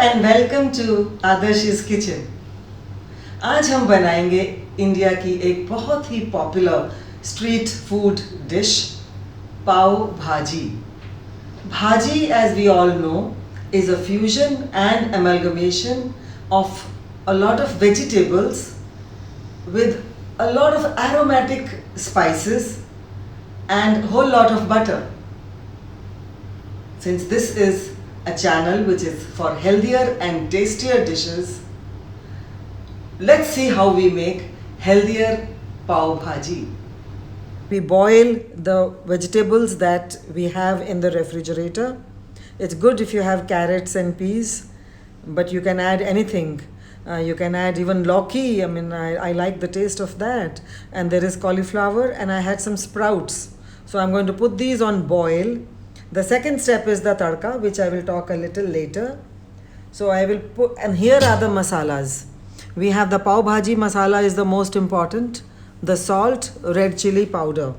And welcome to Adarsh's kitchen. आज हम बनाएंगे इंडिया की एक बहुत ही popular street food dish, pav bhaji. Bhaji, as we all know, is a fusion and amalgamation of a lot of vegetables with a lot of aromatic spices and whole lot of butter. Since this is a channel which is for healthier and tastier dishes, let's see how we make healthier pav bhaji. We boil the vegetables that we have in the refrigerator. It's good if you have carrots and peas, but you can add anything. You can add even lauki. I like the taste of that. And there is cauliflower, and I had some sprouts. So I'm going to put these on boil. The second step is the tadka, which I will talk a little later. So I will put, and here are the masalas. We have the pav bhaji masala is the most important. The salt, red chili powder.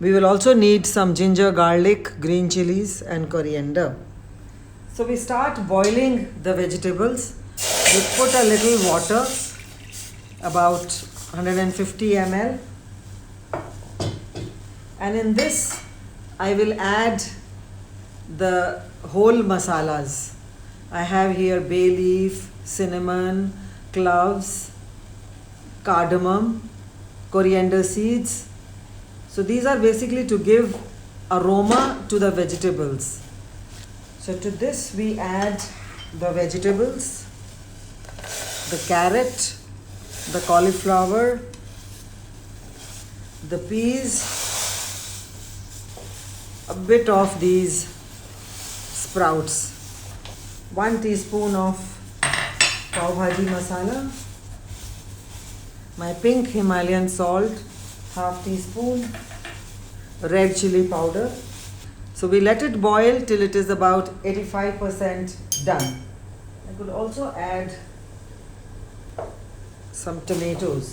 We will also need some ginger, garlic, green chilies and coriander. So we start boiling the vegetables. We put a little water, about 150 ml. And in this, I will add the whole masalas. I have here bay leaf, cinnamon, cloves, cardamom, coriander seeds. So these are basically to give aroma to the vegetables. So to this we add the vegetables, the carrot, the cauliflower, the peas, a bit of these sprouts, 1 teaspoon of pav bhaji masala, my pink Himalayan salt, half teaspoon, red chili powder. So we let it boil till it is about 85% done. I could also add some tomatoes.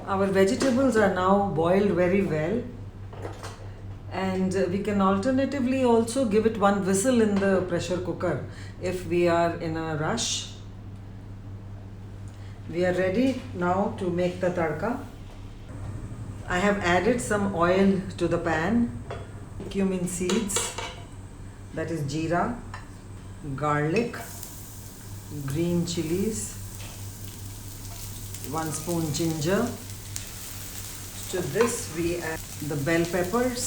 Our vegetables are now boiled very well, and we can alternatively also give it 1 whistle in the pressure cooker if we are in a rush. We are ready now to make the tadka. I have added some oil to the pan, cumin seeds, that is jeera, garlic, green chilies, 1 spoon ginger. To this we add the bell peppers.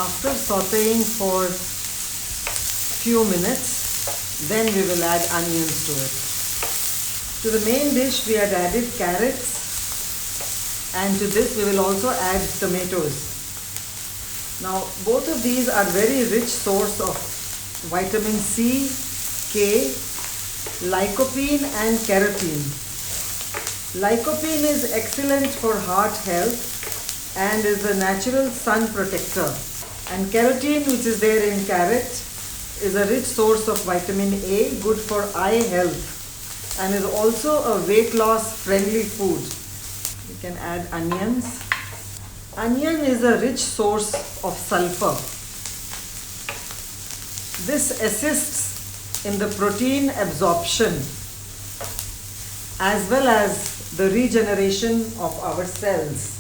After sauteing for few minutes, then we will add onions to it. To the main dish we had added carrots, and to this we will also add tomatoes. Now both of these are very rich source of vitamin C, K, lycopene and carotene. Lycopene is excellent for heart health and is a natural sun protector. And carotene, which is there in carrot, is a rich source of vitamin A, good for eye health, and is also a weight loss friendly food. We can add onions. Onion is a rich source of sulfur. This assists in the protein absorption as well as the regeneration of our cells.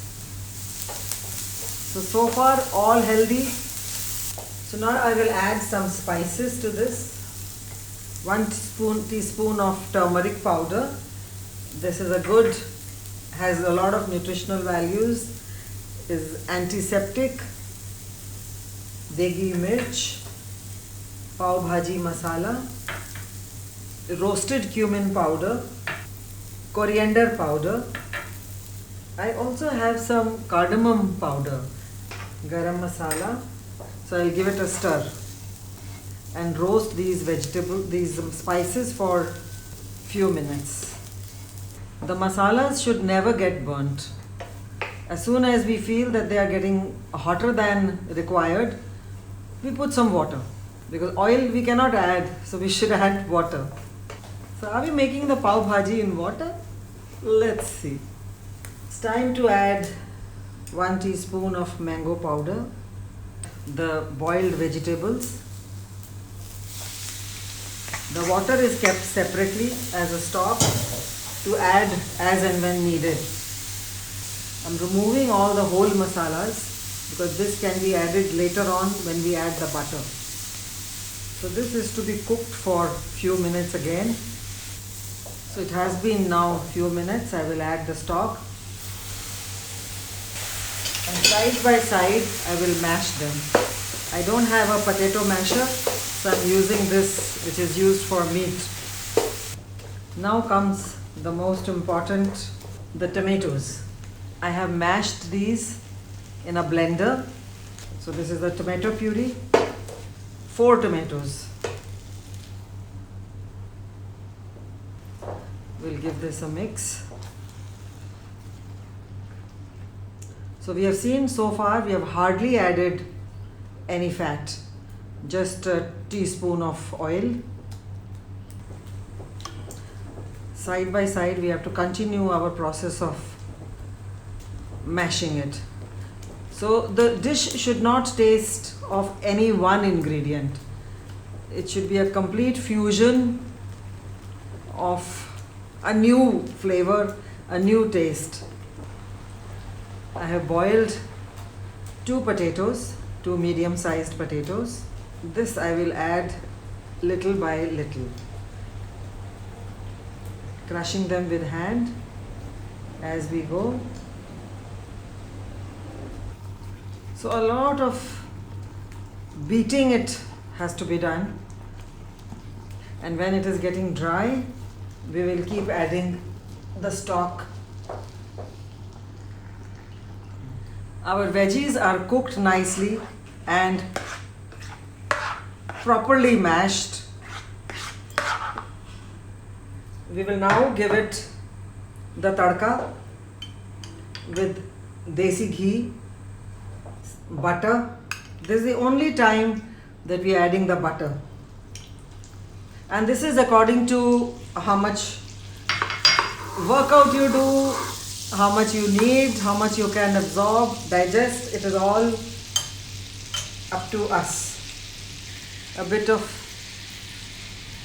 So far all healthy. So now I will add some spices to this. 1 teaspoon of turmeric powder. This is has a lot of nutritional values, is antiseptic. Degi mirch, pav bhaji masala, roasted cumin powder, coriander powder. I also have some cardamom powder, garam masala. So I'll give it a stir and roast these spices for few minutes. The masalas should never get burnt. As soon as we feel that they are getting hotter than required, we put some water, because oil we cannot add, so we should add water. So are we making the pav bhaji in water? Let's see. It's time to add 1 teaspoon of mango powder, the boiled vegetables. The water is kept separately as a stock to add as and when needed. I'm removing all the whole masalas because this can be added later on when we add the butter. So this is to be cooked for few minutes again. So it has been now few minutes. I will add the stock. And side by side I will mash them. I don't have a potato masher, so I'm using this which is used for meat. Now comes the most important, the tomatoes. I have mashed these in a blender. So this is the tomato puree. 4 tomatoes. We'll give this a mix. So we have seen so far we have hardly added any fat, just a teaspoon of oil. Side by side we have to continue our process of mashing it. So the dish should not taste of any one ingredient. It should be a complete fusion of a new flavor, a new taste. I have boiled 2 potatoes, 2 medium-sized potatoes. This I will add little by little, crushing them with hand as we go. So a lot of beating it has to be done, and when it is getting dry, we will keep adding the stock. Our veggies are cooked nicely and properly mashed. We will now give it the tadka with desi ghee, butter. This is the only time that we are adding the butter. And this is according to how much workout you do, how much you need, how much you can absorb, digest. It is all up to us. A bit of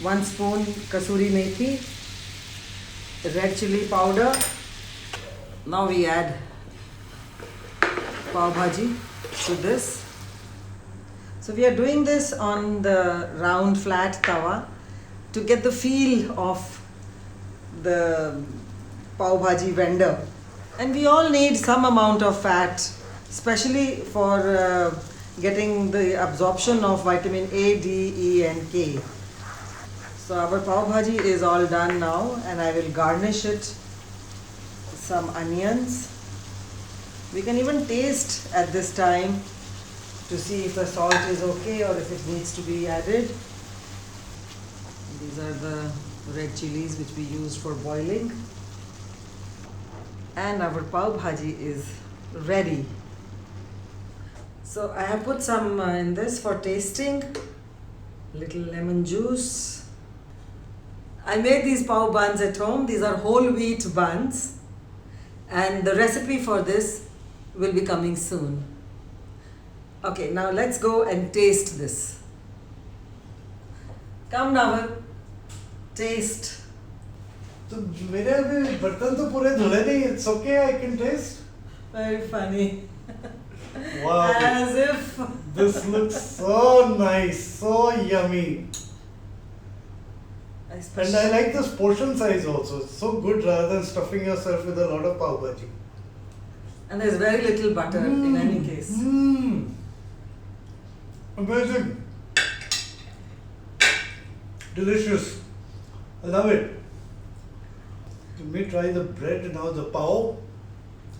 1 spoon kasuri methi, red chili powder. Now we add pav bhaji to this. So we are doing this on the round flat tawa to get the feel of the pav bhaji vendor. And we all need some amount of fat, especially for getting the absorption of vitamin A, D, E and K. So our pav bhaji is all done now, and I will garnish it with some onions. We can even taste at this time to see if the salt is okay or if it needs to be added. These are the red chilies which we used for boiling. And our pav bhaji is ready. So I have put some in this for tasting. Little lemon juice. I made these pav buns at home. These are whole wheat buns. And the recipe for this will be coming soon. Okay, now let's go and taste this. Come Naval, taste. तो मेरे अभी बर्तन तो पूरे धुले नहीं. It's okay, I can taste. Very funny. Wow. As if. This looks so nice, so yummy. And I like this portion size also. It's so good rather than stuffing yourself with a lot of pav bhaji. And there's very little butter in any case. Amazing. Delicious. I love it. Let me try the bread now, the pav.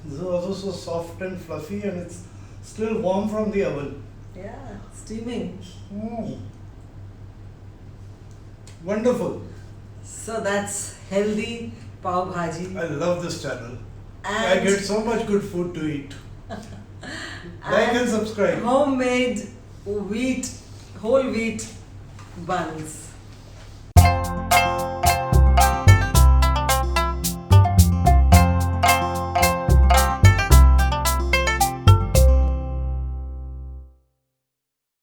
This is also so soft and fluffy, and it's still warm from the oven. Yeah, steaming. Wonderful. So that's healthy pav bhaji. I love this channel. I And get so much good food to eat. Like and subscribe. homemade wheat, whole wheat buns.